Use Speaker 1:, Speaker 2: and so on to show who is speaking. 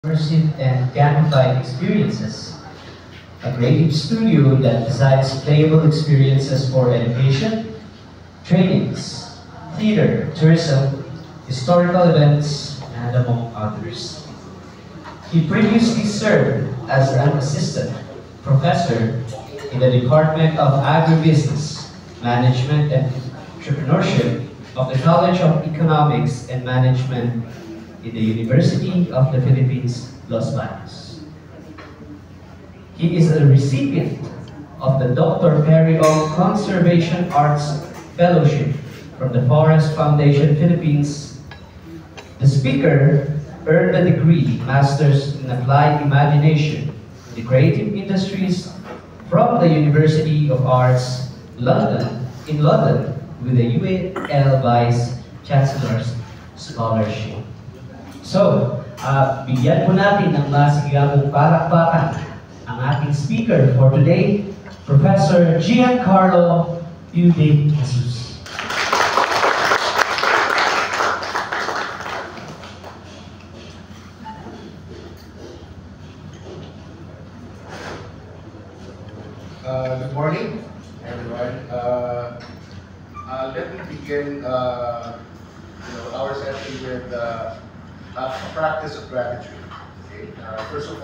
Speaker 1: immersive and gamified experiences, a creative studio that designs playable experiences for education, trainings, theater, tourism, historical events, and among others. He previously served as an assistant professor in the Department of Agribusiness, Management and Entrepreneurship of the College of Economics and Management in the University of the Philippines, Los Baños. He is a recipient of the Dr. Perry O. Conservation Arts Fellowship from the Forest Foundation Philippines. The speaker earned a degree, Masters in Applied Imagination in the Creative Industries from the University of Arts, London, with the UAL Vice Chancellor's Scholarship. So, bigyan po natin ng masigabong palakpakan ang ating speaker for today, Professor Giancarlo Ude Jesus.
Speaker 2: Good morning, everyone. Let me begin our session with a practice of gratitude. Okay? First of all,